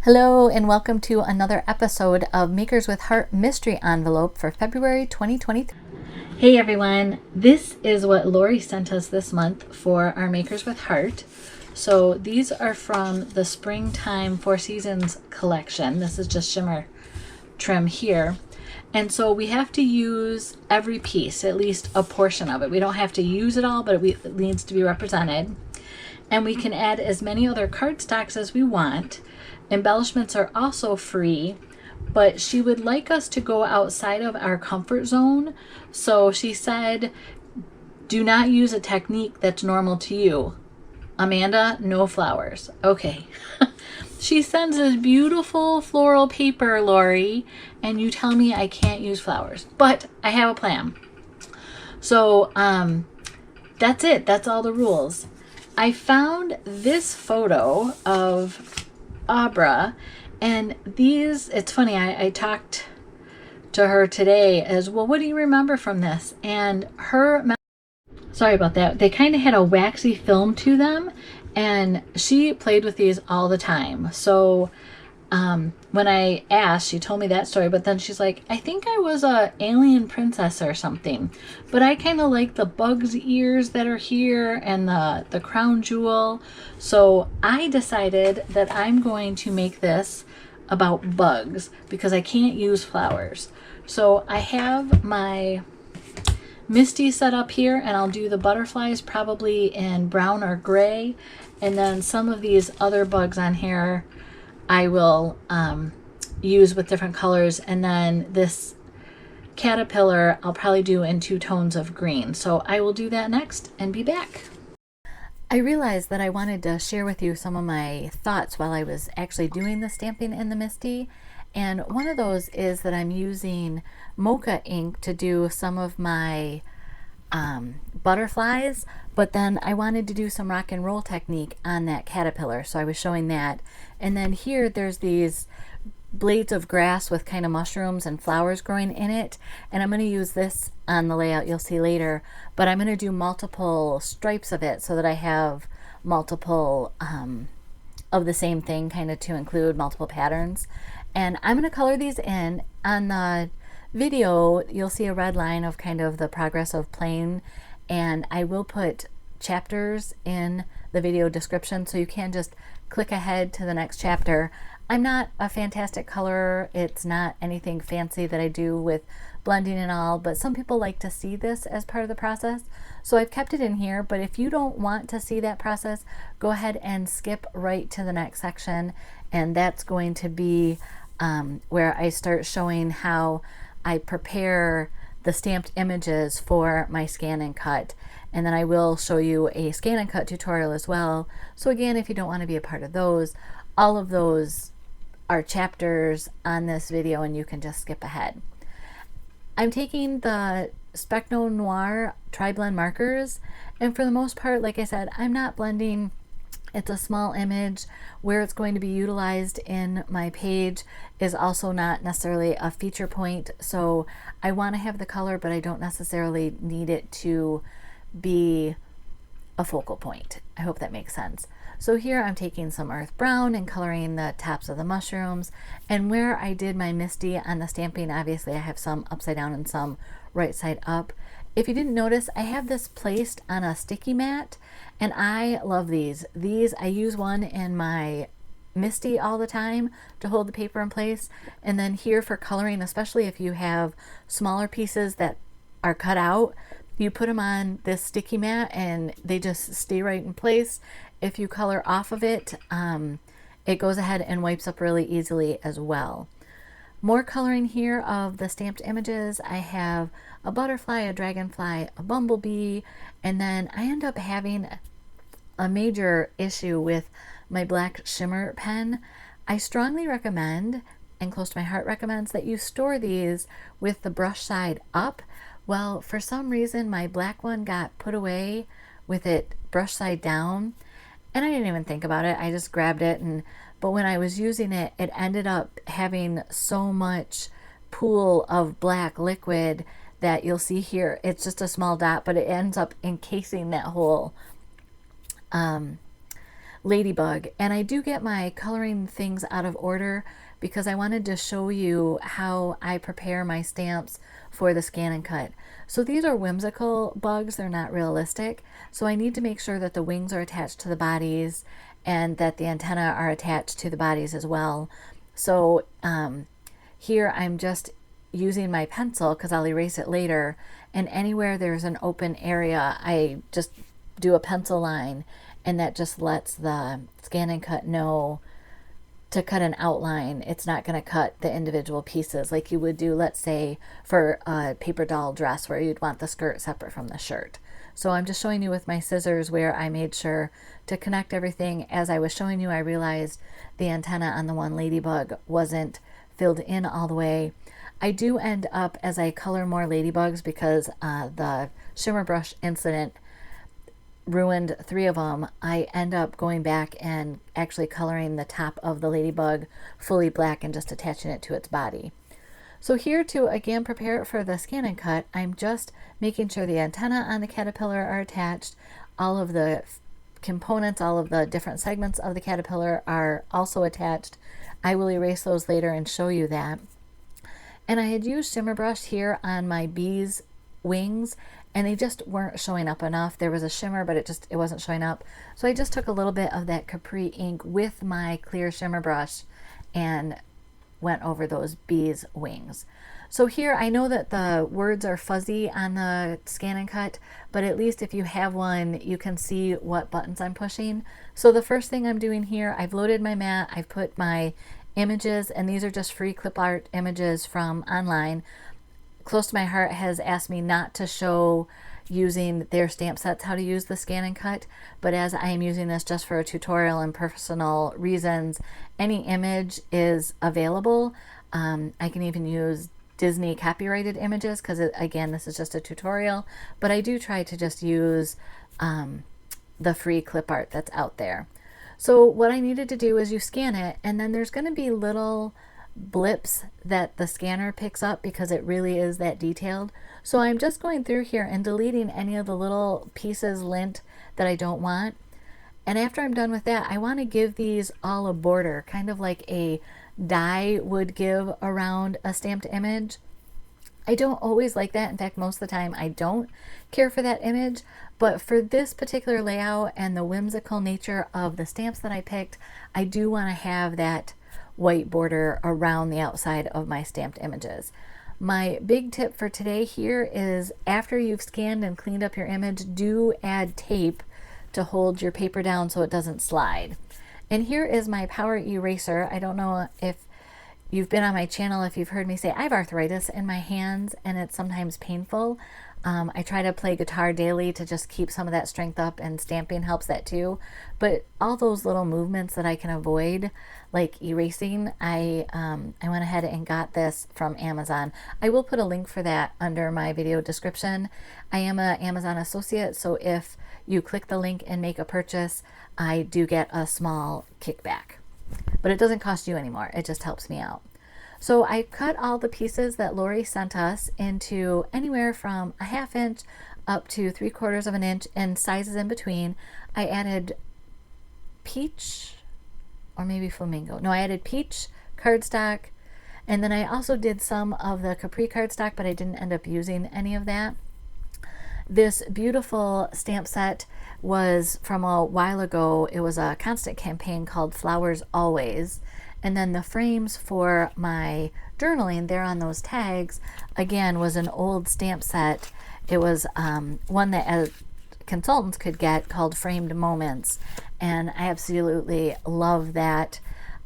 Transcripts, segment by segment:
Hello and welcome to another episode of Makers with Heart Mystery Envelope for February 2023. Hey everyone, this is what Lori sent us this month for our Makers with Heart. So these are from the Springtime Four Seasons collection. This is just shimmer trim here. And so we have to use every piece, at least a portion of it. We don't have to use it all, but it needs to be represented. And we can add as many other cardstocks as we want. Embellishments are also free, but she would like us to go outside of our comfort zone. So she said, do not use a technique that's normal to you. Amanda, no flowers. Okay. She sends this beautiful floral paper, Lori, and you tell me I can't use flowers, but I have a plan. So that's it. That's all the rules. I found this photo of Abra, and these, it's funny, I talked to her today as well, what do you remember from this? And her, sorry about that, they kind of had a waxy film to them, and she played with these all the time. So when I asked, she told me that story, but then she's like, I think I was a alien princess or something, but I kind of like the bug's ears that are here and the crown jewel. So I decided that I'm going to make this about bugs because I can't use flowers. So I have my MISTI set up here, and I'll do the butterflies probably in brown or gray, and then some of these other bugs on here I will use with different colors, and then this caterpillar I'll probably do in 2 tones of green. So I will do that next and be back. I realized that I wanted to share with you some of my thoughts while I was actually doing the stamping in the MISTI, and one of those is that I'm using mocha ink to do some of my butterflies, but then I wanted to do some rock and roll technique on that caterpillar, so I was showing that. And then here there's these blades of grass with kind of mushrooms and flowers growing in it, and I'm going to use this on the layout you'll see later, but I'm going to do multiple stripes of it so that I have multiple of the same thing, kind of to include multiple patterns. And I'm going to color these in. On the video you'll see a red line of kind of the progress of playing, and I will put chapters in the video description so you can just click ahead to the next chapter. I'm not a fantastic colorer. It's not anything fancy that I do with blending and all, but some people like to see this as part of the process, so I've kept it in here. But if you don't want to see that process, go ahead and skip right to the next section, and that's going to be where I start showing how I prepare the stamped images for my scan and cut. And then I will show you a scan and cut tutorial as well. So again, if you don't want to be a part of those, all of those are chapters on this video and you can just skip ahead. I'm taking the Specno Noir Tri-Blend markers, and for the most part, like I said, I'm not blending. It's a small image. Where it's going to be utilized in my page is also not necessarily a feature point, so I want to have the color, but I don't necessarily need it to be a focal point. I hope that makes sense. So here I'm taking some earth brown and coloring the tops of the mushrooms, and where I did my MISTI on the stamping, obviously I have some upside down and some right side up. If you didn't notice, I have this placed on a sticky mat, and I love these. I use one in my MISTI all the time to hold the paper in place, and then here for coloring, especially if you have smaller pieces that are cut out, you put them on this sticky mat and they just stay right in place. If you color off of it, it goes ahead and wipes up really easily as well. More coloring here of the stamped images. I have a butterfly, a dragonfly, a bumblebee, and then I end up having a major issue with my black shimmer pen. I strongly recommend, and Close to My Heart recommends, that you store these with the brush side up. Well, for some reason my black one got put away with it brush side down, and I didn't even think about it. I just grabbed it, but when I was using it, it ended up having so much pool of black liquid that you'll see here. It's just a small dot, but it ends up encasing that whole ladybug. And I do get my coloring things out of order because I wanted to show you how I prepare my stamps for the scan and cut. So these are whimsical bugs, they're not realistic. So I need to make sure that the wings are attached to the bodies and that the antennae are attached to the bodies as well. So here I'm just using my pencil because I'll erase it later, and anywhere there's an open area I just do a pencil line, and that just lets the scan and cut know to cut an outline. It's not going to cut the individual pieces like you would do, let's say, for a paper doll dress where you'd want the skirt separate from the shirt. So I'm just showing you with my scissors where I made sure to connect everything. As I was showing you, I realized the antenna on the one ladybug wasn't filled in all the way. I do end up, as I color more ladybugs, because the shimmer brush incident ruined 3 of them, I end up going back and actually coloring the top of the ladybug fully black and just attaching it to its body. So here, to again prepare it for the scan and cut, I'm just making sure the antenna on the caterpillar are attached, all of the components, all of the different segments of the caterpillar are also attached. I will erase those later and show you that. And I had used shimmer brush here on my bees' wings, and they just weren't showing up enough. There was a shimmer, but it wasn't showing up. So I just took a little bit of that Capri ink with my clear shimmer brush and went over those bees' wings. So here, I know that the words are fuzzy on the scan and cut, but at least if you have one, you can see what buttons I'm pushing. So the first thing I'm doing here, I've loaded my mat, I've put my images, and these are just free clip art images from online. Close to My Heart has asked me not to show using their stamp sets how to use the scan and cut, but as I am using this just for a tutorial and personal reasons, any image is available. I can even use Disney copyrighted images because, again, this is just a tutorial, but I do try to just use the free clip art that's out there. So what I needed to do is you scan it, and then there's going to be little blips that the scanner picks up because it really is that detailed. So I'm just going through here and deleting any of the little pieces, lint, that I don't want. And after I'm done with that, I want to give these all a border, kind of like a die would give around a stamped image. I don't always like that. In fact, most of the time I don't care for that image, but for this particular layout and the whimsical nature of the stamps that I picked, I do want to have that white border around the outside of my stamped images. My big tip for today here is, after you've scanned and cleaned up your image, do add tape to hold your paper down so it doesn't slide. And here is my power eraser. I don't know if you've been on my channel, if you've heard me say I have arthritis in my hands and it's sometimes painful. I try to play guitar daily to just keep some of that strength up, and stamping helps that too. But all those little movements that I can avoid, like erasing, I went ahead and got this from Amazon. I will put a link for that under my video description. I am an Amazon associate, so if you click the link and make a purchase, I do get a small kickback. But it doesn't cost you anymore, it just helps me out. So I cut all the pieces that Lori sent us into anywhere from a 1/2 inch up to 3/4 of an inch and sizes in between. I added peach, or maybe flamingo. No, I added peach cardstock, and then I also did some of the Capri cardstock, but I didn't end up using any of that. This beautiful stamp set was from a while ago. It was a constant campaign called Flowers Always. And then the frames for my journaling there on those tags, again, was an old stamp set. It was one that consultants could get called Framed Moments. And I absolutely love that.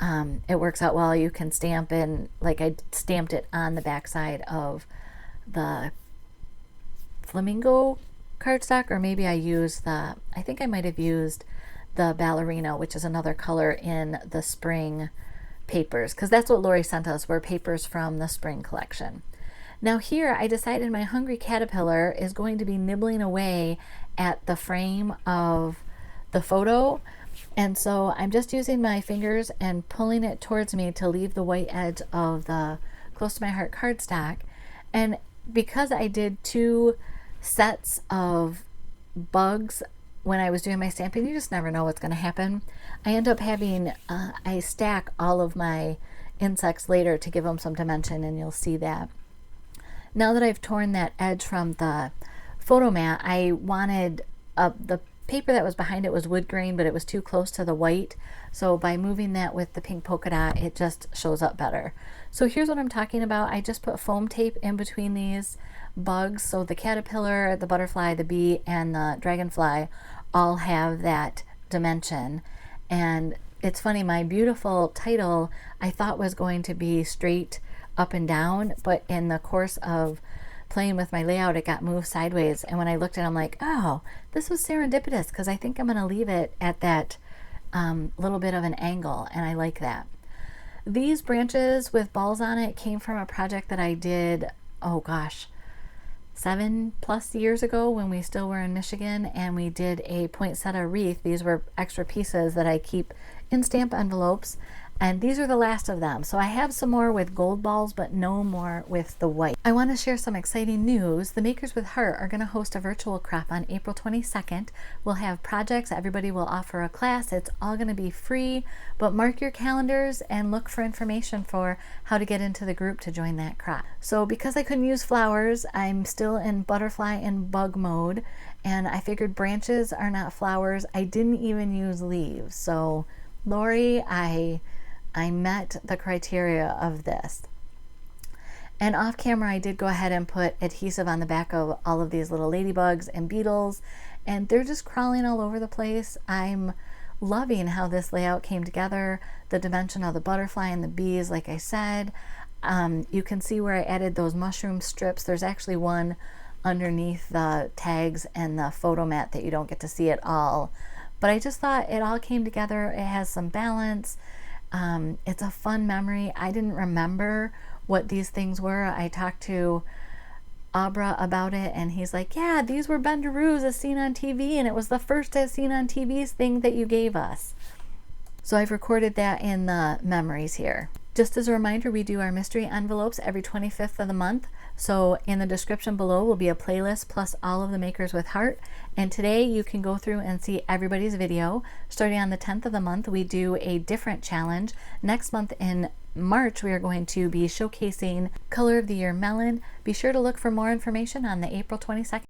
It works out well. You can stamp in, like I stamped it on the backside of the Flamingo cardstock, or maybe I think I might have used the Ballerina, which is another color in the spring papers, because that's what Lori sent us, were papers from the spring collection. Now here I decided my hungry caterpillar is going to be nibbling away at the frame of the photo, and so I'm just using my fingers and pulling it towards me to leave the white edge of the Close to My Heart cardstock. And because I did 2 sets of bugs when I was doing my stamping, you just never know what's going to happen. I end up having, I stack all of my insects later to give them some dimension, and you'll see that. Now that I've torn that edge from the photo mat, I wanted the paper that was behind it was wood grain, but it was too close to the white. So by moving that with the pink polka dot, it just shows up better. So here's what I'm talking about. I just put foam tape in between these bugs. So the caterpillar, the butterfly, the bee, and the dragonfly all have that dimension. And it's funny, my beautiful title I thought was going to be straight up and down, but in the course of playing with my layout, it got moved sideways. And when I looked at it, I'm like, oh, this was serendipitous, because I think I'm going to leave it at that little bit of an angle, and I like that. These branches with balls on it came from a project that I did, oh gosh, 7+ years ago when we still were in Michigan, and we did a poinsettia wreath. These were extra pieces that I keep in stamp envelopes, and these are the last of them. So I have some more with gold balls, but no more with the white. I want to share some exciting news. The Makers with Heart are going to host a virtual crop on April 22nd. We'll have projects. Everybody will offer a class. It's all going to be free, but mark your calendars and look for information for how to get into the group to join that crop. So because I couldn't use flowers, I'm still in butterfly and bug mode, and I figured branches are not flowers. I didn't even use leaves. So Lori, I met the criteria of this. And off camera, I did go ahead and put adhesive on the back of all of these little ladybugs and beetles, and they're just crawling all over the place. I'm loving how this layout came together, the dimension of the butterfly and the bees, like I said. You can see where I added those mushroom strips. There's actually one underneath the tags and the photo mat that you don't get to see at all. But I just thought it all came together. It has some balance. It's a fun memory. I didn't remember what these things were. I talked to Abra about it, and he's like, yeah, these were Bendaroos as seen on TV, and it was the first as seen on TV's thing that you gave us. So I've recorded that in the memories here. Just as a reminder, we do our mystery envelopes every 25th of the month. So in the description below will be a playlist plus all of the Makers with Heart. And today you can go through and see everybody's video. Starting on the 10th of the month, we do a different challenge. Next month in March, we are going to be showcasing Color of the Year Melon. Be sure to look for more information on the April 22nd.